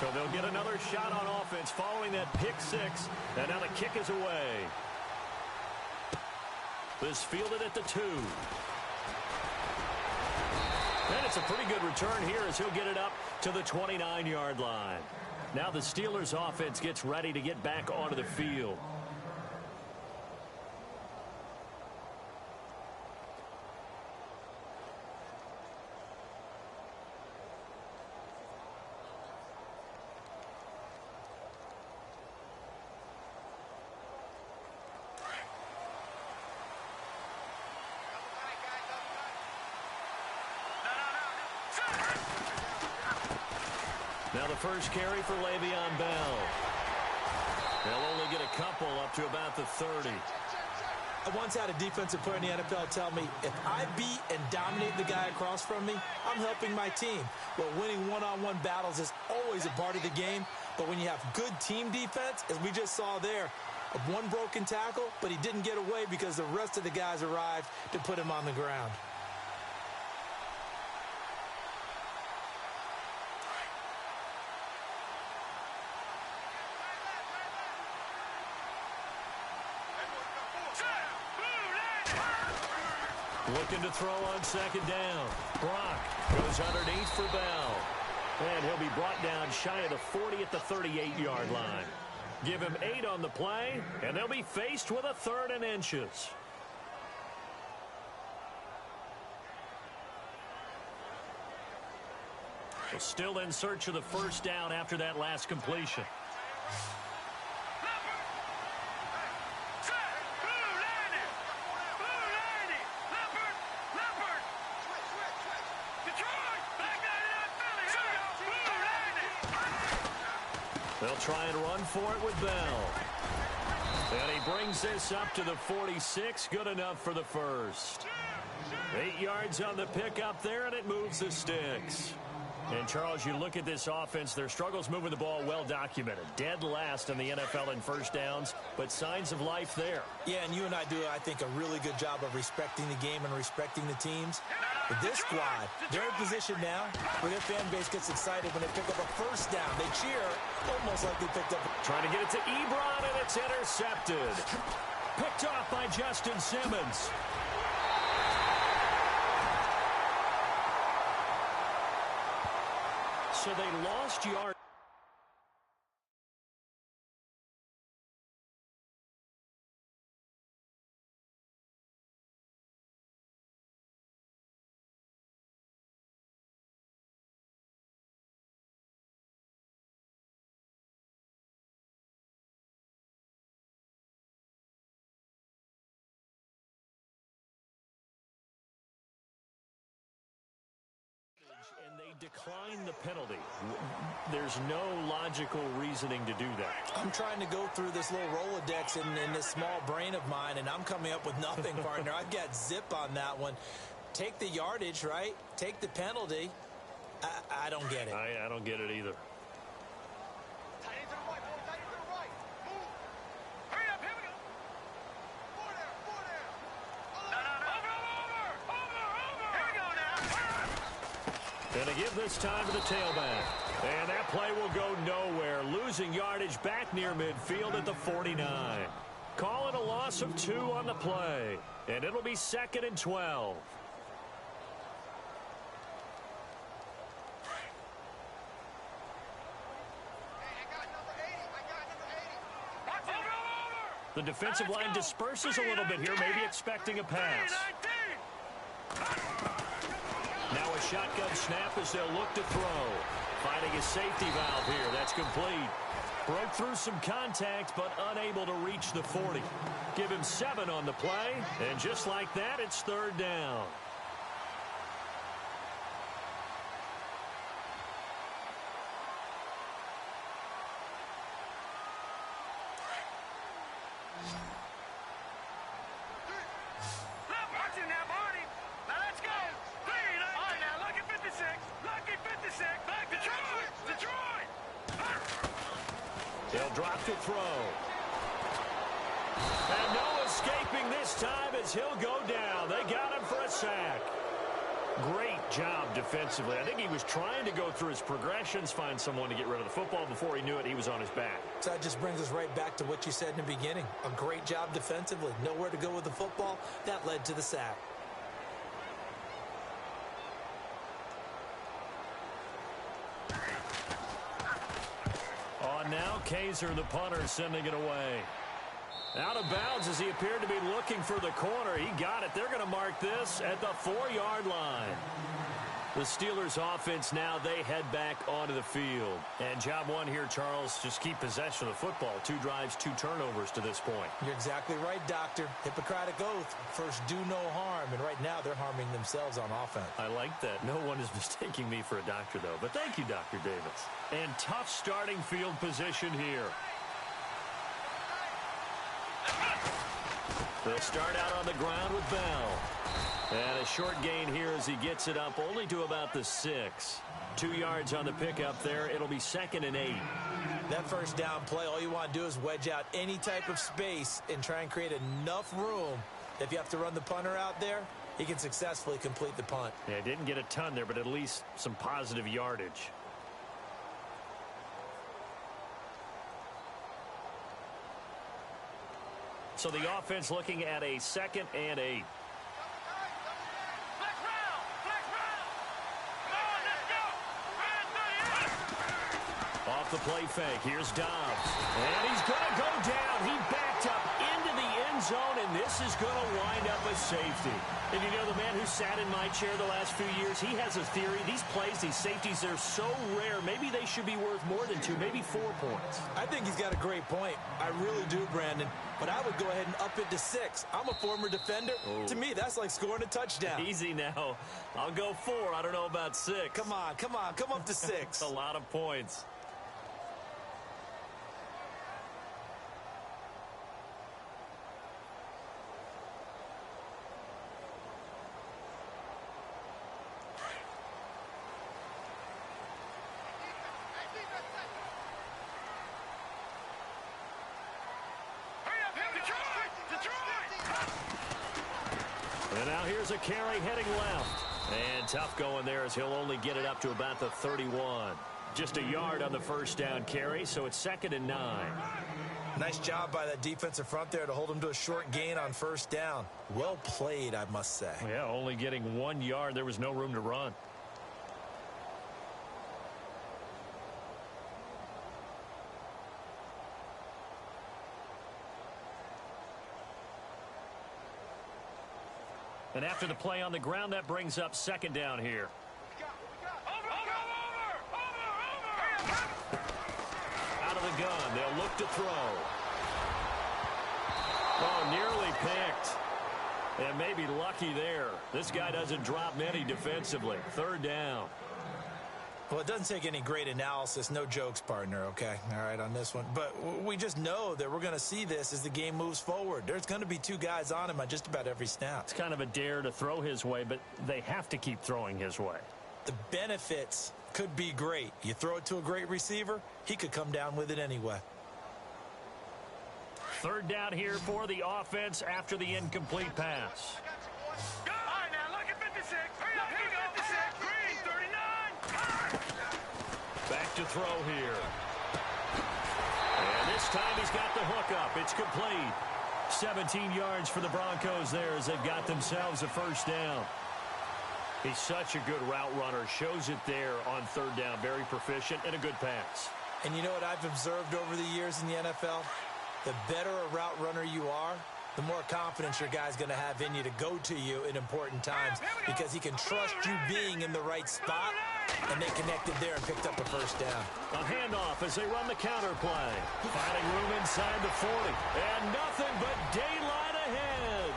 So they'll get another shot on offense following that pick six. And now the kick is away. This fielded at the 2. And it's a pretty good return here as he'll get it up to the 29-yard line. Now the Steelers offense gets ready to get back onto the field. Now the first carry for Le'Veon Bell. They'll only get a couple up to about the 30. I once had a defensive player in the NFL tell me, if I beat and dominate the guy across from me, I'm helping my team. Well, winning one-on-one battles is always a part of the game, but when you have good team defense, as we just saw there, one broken tackle, but he didn't get away because the rest of the guys arrived to put him on the ground. Looking to throw on second down. Brock goes underneath for Bell. And he'll be brought down shy of the 40 at the 38-yard line. Give him 8 on the play, and they'll be faced with a 3rd and inches. Well, still in search of the first down after that last completion. They'll try and run for it with Bell. And he brings this up to the 46. Good enough for the first. 8 yards on the pickup there, and it moves the sticks. And, Charles, you look at this offense, their struggles moving the ball well documented. Dead last in the NFL in first downs, but signs of life there. Yeah, and you and I do, I think, a really good job of respecting the game and respecting the teams. But this squad, they're in position now where their fan base gets excited when they pick up a first down. They cheer almost like they picked up. Trying to get it to Ebron, and it's intercepted. Picked off by Justin Simmons. So they lost yards. And they decline the penalty. There's no logical reasoning to do that. I'm trying to go through this little Rolodex in this small brain of mine, and I'm coming up with nothing, partner. I've got zip on that one. Take the yardage, right? Take the penalty. I don't get it. I don't get it either. And a give this time to the tailback. And that play will go nowhere. Losing yardage back near midfield at the 49. Call it a loss of 2 on the play. And it'll be 2nd and 12. The defensive line disperses a little bit here, maybe expecting a pass. Now a shotgun snap as they'll look to throw. Finding a safety valve here. That's complete. Broke through some contact, but unable to reach the 40. Give him 7 on the play, and just like that, it's 3rd down. They'll drop to throw. And no escaping this time as he'll go down. They got him for a sack. Great job defensively. I think he was trying to go through his progressions, find someone to get rid of the football. Before he knew it, he was on his back. So that just brings us right back to what you said in the beginning. A great job defensively. Nowhere to go with the football. That led to the sack. On now, Kaiser, the punter, sending it away. Out of bounds as he appeared to be looking for the corner. He got it. They're going to mark this at the 4-yard line. The Steelers offense now, they head back onto the field. And job one here, Charles, just keep possession of the football. 2 drives, 2 turnovers to this point. You're exactly right, Doctor. Hippocratic oath. First, do no harm. And right now, they're harming themselves on offense. I like that. No one is mistaking me for a doctor, though. But thank you, Dr. Davis. And tough starting field position here. They'll start out on the ground with Bell. And a short gain here as he gets it up only to about the 6. 2 yards on the pickup there. It'll be 2nd and 8. That first down play, all you want to do is wedge out any type of space and try and create enough room. If you have to run the punter out there, he can successfully complete the punt. Yeah, didn't get a ton there, but at least some positive yardage. So the offense looking at a 2nd and 8. Off the play fake. Here's Dobbs. And he's going to go down. He backed up into the end zone, and this is going to wind up a safety. And you know, the man who sat in my chair the last few years, he has a theory. These plays, these safeties, they're so rare. Maybe they should be worth more than 2, maybe 4 points. I think he's got a great point. I really do, Brandon. But I would go ahead and up it to 6. I'm a former defender. Oh. To me, that's like scoring a touchdown. Easy now. I'll go 4. I don't know about 6. Come on. Come up to 6. A lot of points. And now here's a carry heading left. And tough going there as he'll only get it up to about the 31. Just a yard on the first down carry, so it's 2nd and 9. Nice job by that defensive front there to hold him to a short gain on first down. Well played, I must say. Yeah, only getting 1 yard. There was no room to run. And after the play on the ground, that brings up 2nd down here. Out of the gun, they'll look to throw. Oh, nearly picked. And maybe lucky there. This guy doesn't drop many defensively. 3rd down. Well, it doesn't take any great analysis. No jokes, partner, okay? All right, on this one. But we just know that we're going to see this as the game moves forward. There's going to be 2 guys on him on just about every snap. It's kind of a dare to throw his way, but they have to keep throwing his way. The benefits could be great. You throw it to a great receiver, he could come down with it anyway. 3rd down here for the offense after the incomplete pass. Back to throw here. And this time he's got the hook up. It's complete. 17 yards for the Broncos there as they've got themselves a first down. He's such a good route runner. Shows it there on 3rd down. Very proficient and a good pass. And you know what I've observed over the years in the NFL? The better a route runner you are, the more confidence your guy's going to have in you to go to you in important times because he can trust you being in the right spot, and they connected there and picked up a first down. A handoff as they run the counter play. Finding room inside the 40. And nothing but daylight ahead.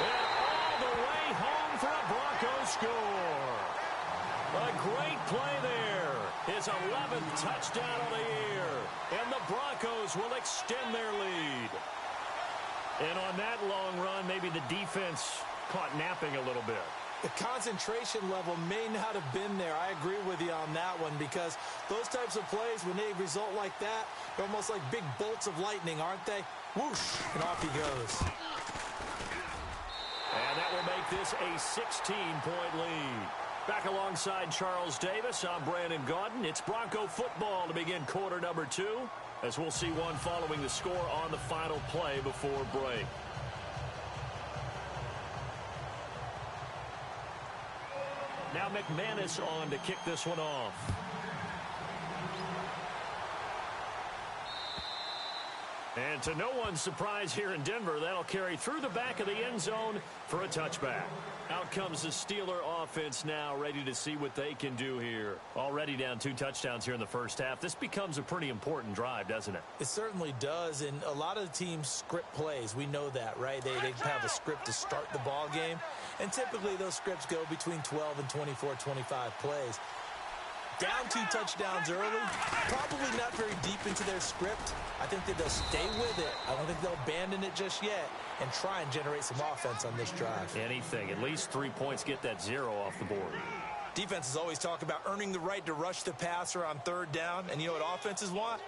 And all the way home for a Broncos score. A great play there. His 11th touchdown of the year. And the Broncos will extend their lead. And on that long run, maybe the defense caught napping a little bit. The concentration level may not have been there. I agree with you on that one because those types of plays, when they result like that, they're almost like big bolts of lightning, aren't they? Whoosh, and off he goes. And that will make this a 16-point lead. Back alongside Charles Davis, I'm Brandon Gaudin. It's Bronco football to begin quarter number 2, as we'll see one following the score on the final play before break. Now McManus on to kick this one off. And to no one's surprise here in Denver, that'll carry through the back of the end zone for a touchback. Out comes the Steeler offense now, ready to see what they can do here. Already down 2 touchdowns here in the first half. This becomes a pretty important drive, doesn't it? It certainly does, and a lot of the teams script plays. We know that, right? They have a script to start the ball game, and typically those scripts go between 12 and 24, 25 plays. Down 2 touchdowns early, probably not very deep into their script. I think that they'll stay with it. I don't think they'll abandon it just yet and try and generate some offense on this drive. Anything. At least 3 points, get that 0 off the board. Defenses always talk about earning the right to rush the passer on 3rd down. And you know what offenses want?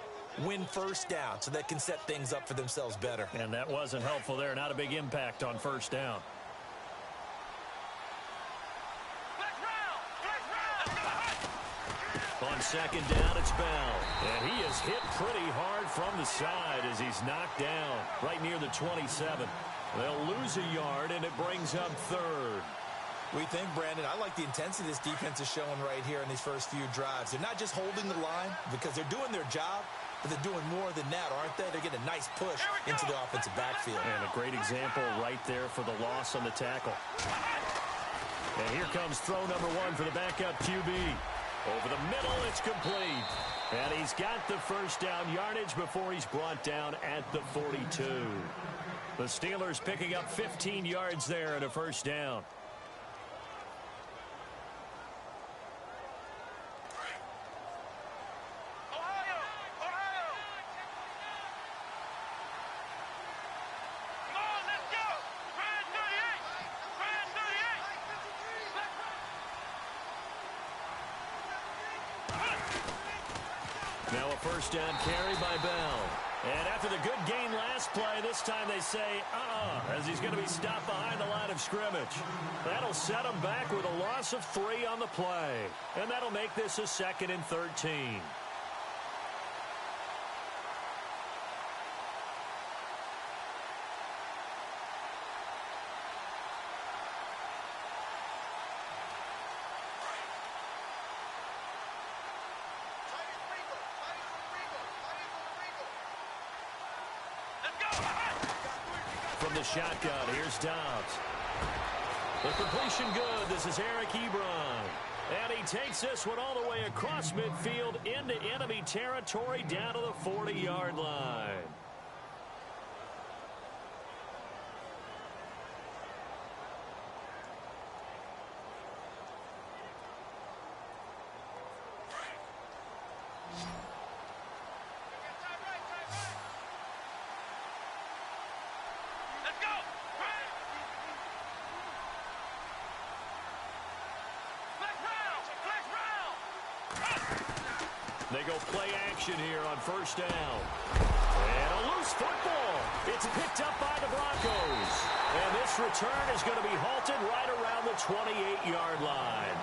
Win 1st down so they can set things up for themselves better. And that wasn't helpful there. Not a big impact on 1st down. On 2nd down, it's Bell. And he is hit pretty hard from the side as he's knocked down right near the 27. They'll lose a yard, and it brings up 3rd. We think, Brandon, I like the intensity this defense is showing right here in these first few drives. They're not just holding the line because they're doing their job, but they're doing more than that, aren't they? They're getting a nice push into the offensive backfield. And a great example right there for the loss on the tackle. And here comes throw number 1 for the backup QB. Over the middle, it's complete. And he's got the 1st down yardage before he's brought down at the 42. The Steelers picking up 15 yards there and a 1st down. Now a 1st down carry by Bell. And after the good gain last play, this time they say, as he's going to be stopped behind the line of scrimmage. That'll set him back with a loss of 3 on the play. And that'll make this a 2nd and 13. From the shotgun, here's Dobbs. The completion good. This is Eric Ebron. And he takes this one all the way across midfield into enemy territory down to the 40-yard line. They go play action here on 1st down. And a loose football. It's picked up by the Broncos. And this return is going to be halted right around the 28-yard line.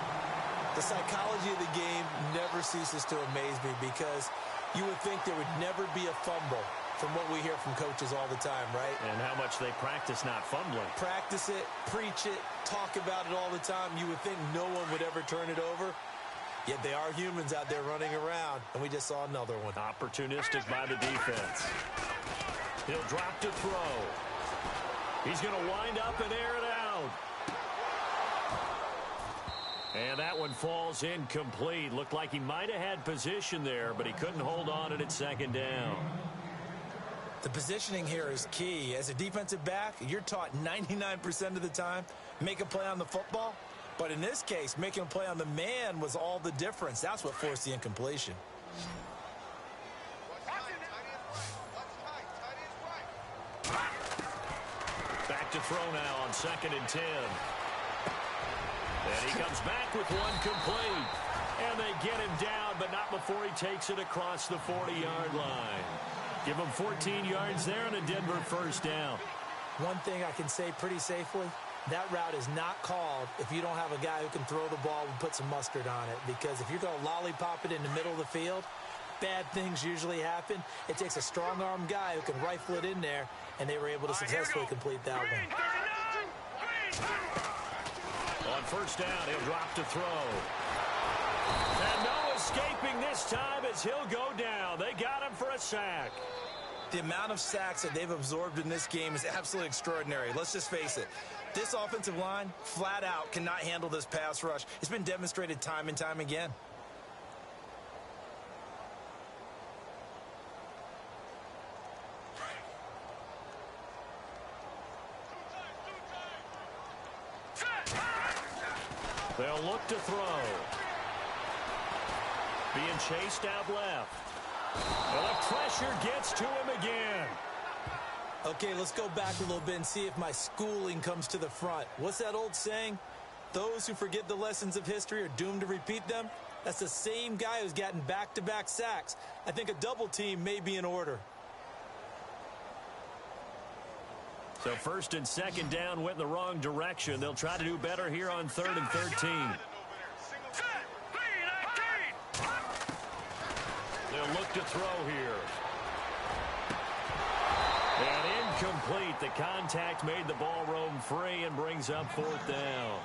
The psychology of the game never ceases to amaze me because you would think there would never be a fumble from what we hear from coaches all the time, right? And how much they practice not fumbling. Practice it, preach it, talk about it all the time. You would think no one would ever turn it over. Yet they are humans out there running around, and we just saw another one. Opportunistic by the defense. He'll drop to throw. He's going to wind up and air it out. And that one falls incomplete. Looked like he might have had position there, but he couldn't hold on it at 2nd down. The positioning here is key. As a defensive back, you're taught 99% of the time, make a play on the football. But in this case, making a play on the man was all the difference. That's what forced the incompletion. Back to throw now on 2nd and 10. And he comes back with one complete. And they get him down, but not before he takes it across the 40-yard line. Give him 14 yards there and a Denver 1st down. One thing I can say pretty safely, That route is not called if you don't have a guy who can throw the ball and put some mustard on it. Because if you're going to lollipop it in the middle of the field, bad things usually happen. It takes a strong-arm guy who can rifle it in there, and they were able to successfully complete that one. On first down, he'll drop to throw. And no escaping this time as he'll go down. They got him for a sack. The amount of sacks that they've absorbed in this game is absolutely extraordinary. Let's just face it. This offensive line, flat out, cannot handle this pass rush. It's been demonstrated time and time again. They'll look to throw. Being chased out left. Well, the pressure gets to him again. Okay, let's go back a little bit and see if my schooling comes to the front. What's that old saying? Those who forget the lessons of history are doomed to repeat them. That's the same guy who's gotten back-to-back sacks. I think a double team may be in order. So first and second down went in the wrong direction. They'll try to do better here on 3rd and 13. They'll look to throw here. And incomplete. The contact made the ball roam free and brings up 4th down.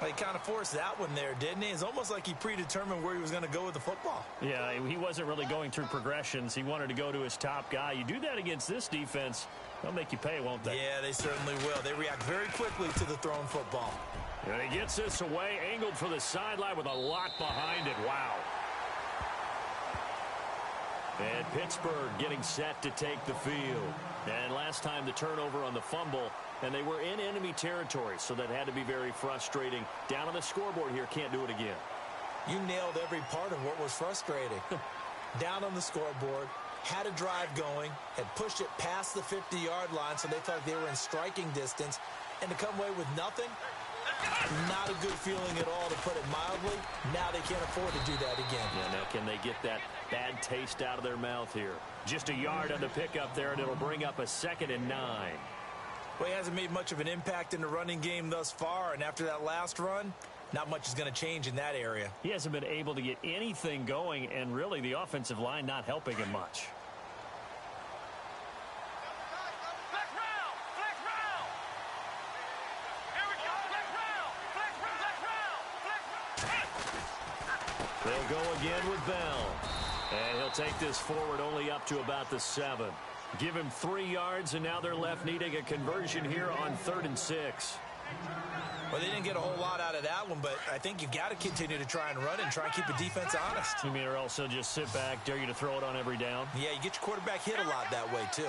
Well, he kind of forced that one there, didn't he? It's almost like he predetermined where he was going to go with the football. Yeah, he wasn't really going through progressions. He wanted to go to his top guy. You do that against this defense, they'll make you pay, won't they? Yeah, they certainly will. They react very quickly to the thrown football. And he gets this away, angled for the sideline with a lot behind it. Wow. And Pittsburgh getting set to take the field. And last time the turnover on the fumble, and they were in enemy territory, so that had to be very frustrating. Down on the scoreboard here, can't do it again. You nailed every part of what was frustrating. Down on the scoreboard, had a drive going, had pushed it past the 50-yard line, so they thought they were in striking distance, and to come away with nothing, not a good feeling at all, to put it mildly. Now they can't afford to do that again. Yeah, now can they get that bad taste out of their mouth here? Just a yard on the pickup there, and it'll bring up a 2nd and 9. Well, he hasn't made much of an impact in the running game thus far, and after that last run, not much is going to change in that area. He hasn't been able to get anything going, and really the offensive line not helping him much. They'll go again with Bell. And he'll take this forward only up to about the 7. Give him 3 yards, and now they're left needing a conversion here on 3rd and 6. Well, they didn't get a whole lot out of that one, but I think you've got to continue to try and run and try and keep the defense honest. You mean, or also just sit back, dare you to throw it on every down? Yeah, you get your quarterback hit a lot that way, too.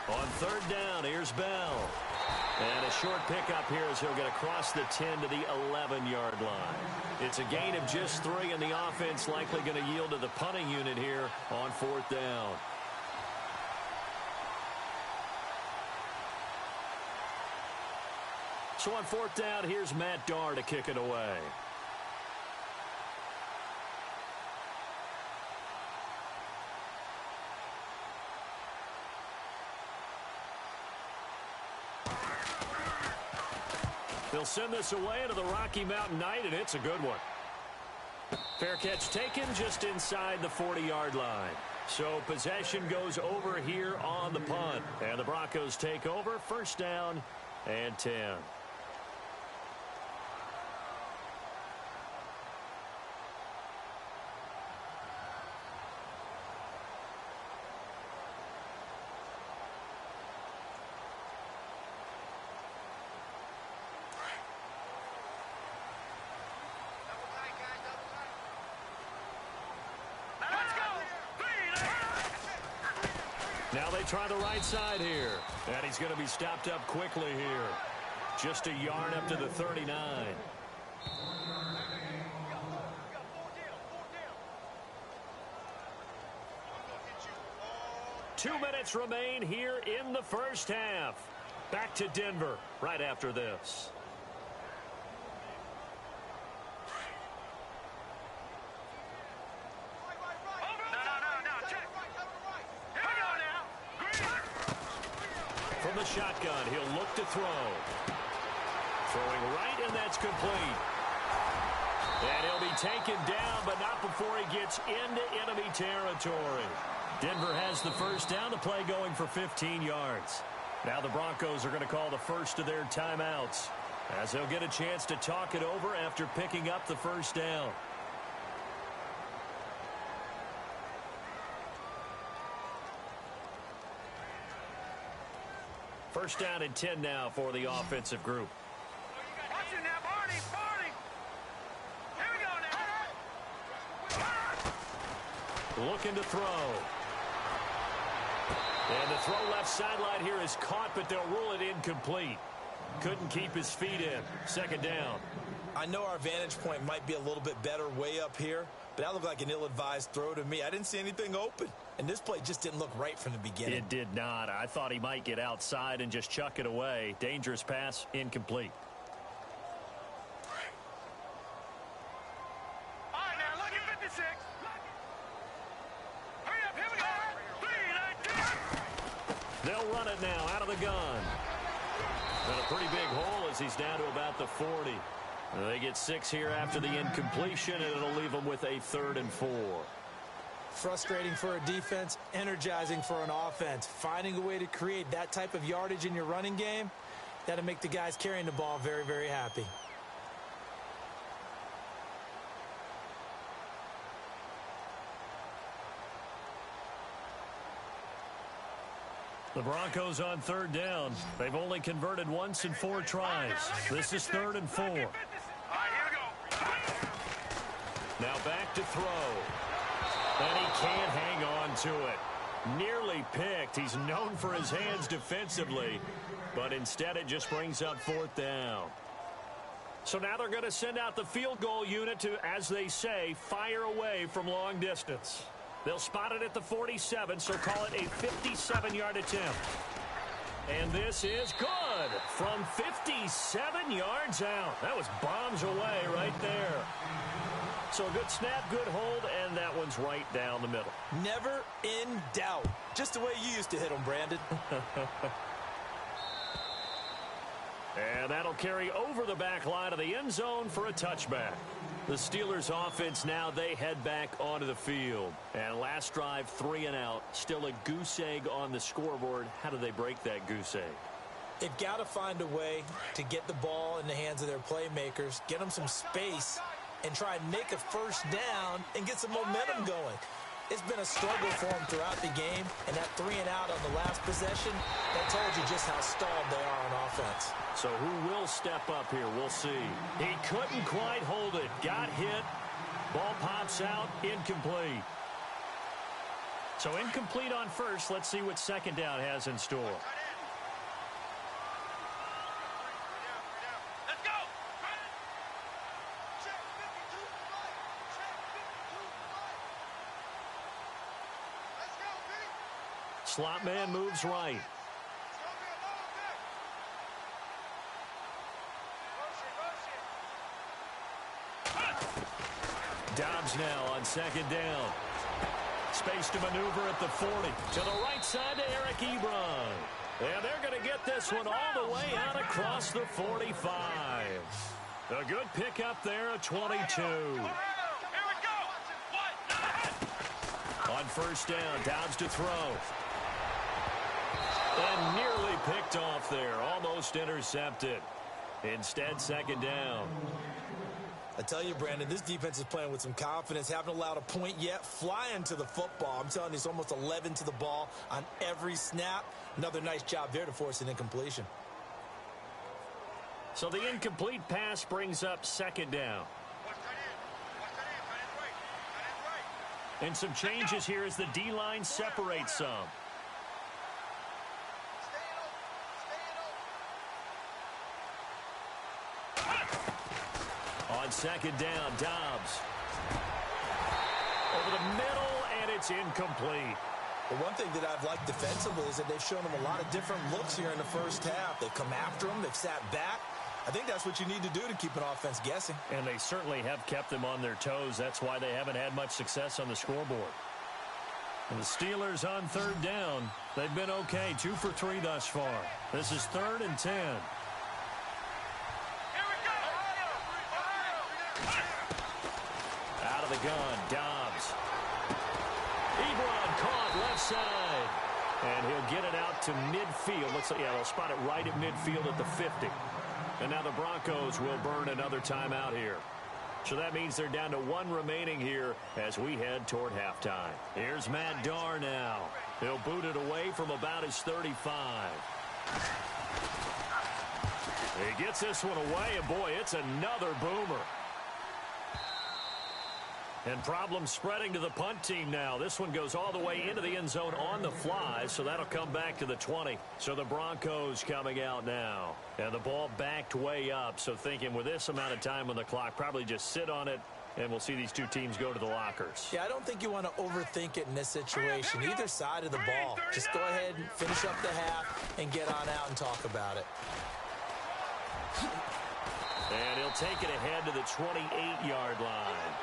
On 3rd down, here's Bell. And a short pickup here as he'll get across the 10 to the 11-yard line. It's a gain of just 3, and the offense likely going to yield to the punting unit here on 4th down. So on 4th down, here's Matt Darr to kick it away. They'll send this away into the Rocky Mountain Night, and it's a good one. Fair catch taken just inside the 40-yard line. So possession goes over here on the punt. And the Broncos take over, 1st down and 10. Now they try the right side here. And he's going to be stopped up quickly here. Just a yard up to the 39. Two minutes remain here in the first half. Back to Denver right after this. From the shotgun. He'll look to throw. Throwing right, and that's complete. And he'll be taken down, but not before he gets into enemy territory. Denver has the first down. The play going for 15 yards. Now the Broncos are going to call the first of their timeouts, as they'll get a chance to talk it over after picking up the first down. First down and 10 now for the offensive group. Watch it now, Barney. Here we go now. Looking to throw. And the throw left sideline here is caught, but they'll rule it incomplete. Couldn't keep his feet in. Second down. I know our vantage point might be a little bit better way up here, but that looked like an ill-advised throw to me. I didn't see anything open, and this play just didn't look right from the beginning. It did not. I thought he might get outside and just chuck it away. Dangerous pass, incomplete. All right, now, look at 56. Hurry up, here we go. 3, 9, 2. They'll run it now out of the gun. And a pretty big hole as he's down to about the 40. And they get 6 here after the incompletion, and it'll leave them with a 3rd and 4. Frustrating for a defense, energizing for an offense. Finding a way to create that type of yardage in your running game, that'll make the guys carrying the ball very, very happy. The Broncos on 3rd down. They've only converted once in 4 tries. This is 3rd and 4. All right, here we go. Now back to throw. And he can't hang on to it. Nearly picked. He's known for his hands defensively, but instead it just brings up 4th down. So now they're going to send out the field goal unit to, as they say, fire away from long distance. They'll spot it at the 47, so call it a 57-yard attempt. And this is good from 57 yards out. That was bombs away right there. So a good snap, good hold, and that one's right down the middle. Never in doubt. Just the way you used to hit them, Brandon. And that'll carry over the back line of the end zone for a touchback. The Steelers offense now, they head back onto the field. And last drive, 3 and out. Still a goose egg on the scoreboard. How do they break that goose egg? They've got to find a way to get the ball in the hands of their playmakers, get them some space, and try and make a first down and get some momentum going. It's been a struggle for them throughout the game, and that 3 and out on the last possession, that told you just how stalled they are on offense. So who will step up here? We'll see. He couldn't quite hold it. Got hit. Ball pops out. Incomplete. So incomplete on first. Let's see what second down has in store. Let's go. Slot man moves right. Dobbs now on second down. Space to maneuver at the 40. To the right side to Eric Ebron. And they're going to get this one all the way out across the 45. A good pickup there at 22. On first down, Dobbs to throw. And nearly picked off there. Almost intercepted. Instead, second down. I tell you, Brandon, this defense is playing with some confidence. Haven't allowed a point yet. Flying to the football. I'm telling you, it's almost 11 to the ball on every snap. Another nice job there to force an incompletion. So the incomplete pass brings up second down. And some changes here as the D-line separates some. On second down, Dobbs. Over the middle, and it's incomplete. The one thing that I've liked defensively is that they've shown them a lot of different looks here in the first half. They've come after them. They've sat back. I think that's what you need to do to keep an offense guessing. And they certainly have kept them on their toes. That's why they haven't had much success on the scoreboard. And the Steelers on third down. They've been okay, 2 for 3 thus far. This is 3rd and 10. Out of the gun, Dobbs. Ebron caught left side. And he'll get it out to midfield. Looks like, yeah, they'll spot it right at midfield at the 50. And now the Broncos will burn another timeout here. So that means they're down to 1 remaining here as we head toward halftime. Here's Matt Darr now. He'll boot it away from about his 35. He gets this one away, and boy, it's another boomer. And problems spreading to the punt team now. This one goes all the way into the end zone on the fly, so that'll come back to the 20. So the Broncos coming out now. And the ball backed way up, so thinking with this amount of time on the clock, probably just sit on it, and we'll see these two teams go to the lockers. Yeah, I don't think you want to overthink it in this situation. Either side of the ball. Just go ahead and finish up the half and get on out and talk about it. And he'll take it ahead to the 28-yard line.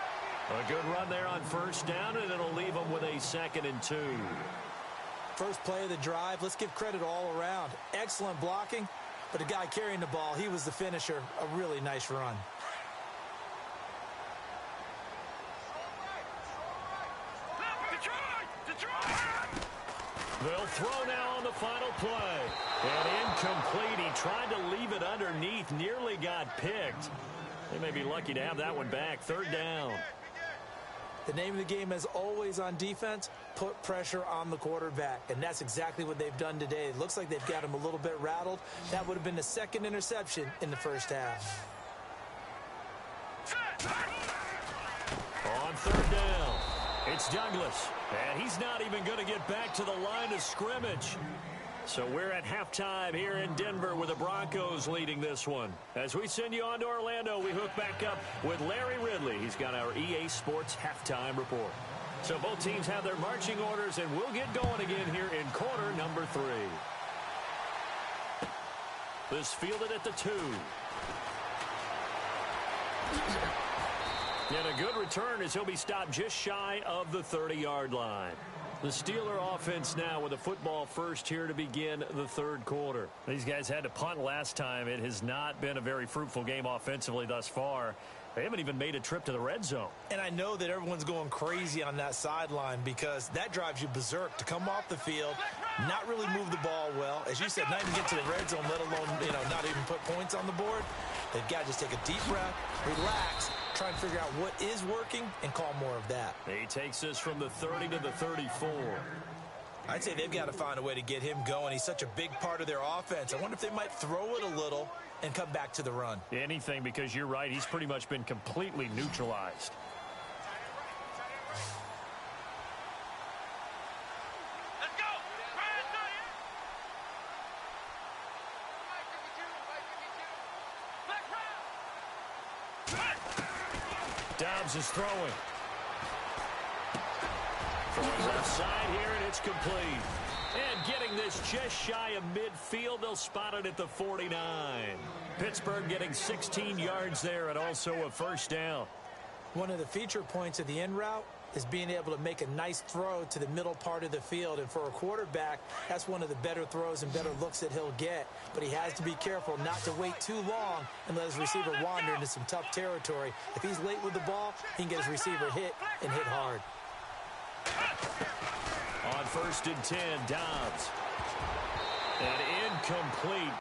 A good run there on first down, and it'll leave them with a 2nd and 2. First play of the drive, let's give credit all around. Excellent blocking, but the guy carrying the ball, he was the finisher. A really nice run. They'll throw now on the final play. And incomplete. He tried to leave it underneath, nearly got picked. They may be lucky to have that one back. 3rd down. The name of the game, as always on defense, put pressure on the quarterback. And that's exactly what they've done today. It looks like they've got him a little bit rattled. That would have been the 2nd interception in the first half. On 3rd down, it's Douglas. And he's not even going to get back to the line of scrimmage. So we're at halftime here in Denver with the Broncos leading this one. As we send you on to Orlando, we hook back up with Larry Ridley. He's got our EA Sports halftime report. So both teams have their marching orders, and we'll get going again here in quarter number 3. This fielded at the 2. And a good return as he'll be stopped just shy of the 30-yard line. The Steeler offense now with a football first here to begin the 3rd quarter. These guys had to punt last time. It has not been a very fruitful game offensively thus far. They haven't even made a trip to the red zone. And I know that everyone's going crazy on that sideline because that drives you berserk to come off the field, not really move the ball well. As you said, not even get to the red zone, let alone, not even put points on the board. They've got to just take a deep breath, relax, try and figure out what is working and call more of that. He takes this from the 30 to the 34. I'd say they've got to find a way to get him going. He's such a big part of their offense. I wonder if they might throw it a little and come back to the run. Anything, because you're right. He's pretty much been completely neutralized. Let's go. Dobbs is throwing. Throwing left side here, and it's complete. And getting this just shy of midfield, they'll spot it at the 49. Pittsburgh getting 16 yards there and also a first down. One of the feature points of the end route is being able to make a nice throw to the middle part of the field. And for a quarterback, that's one of the better throws and better looks that he'll get. But he has to be careful not to wait too long and let his receiver wander into some tough territory. If he's late with the ball, he can get his receiver hit and hit hard. On 1st and 10, Dobbs. And incomplete.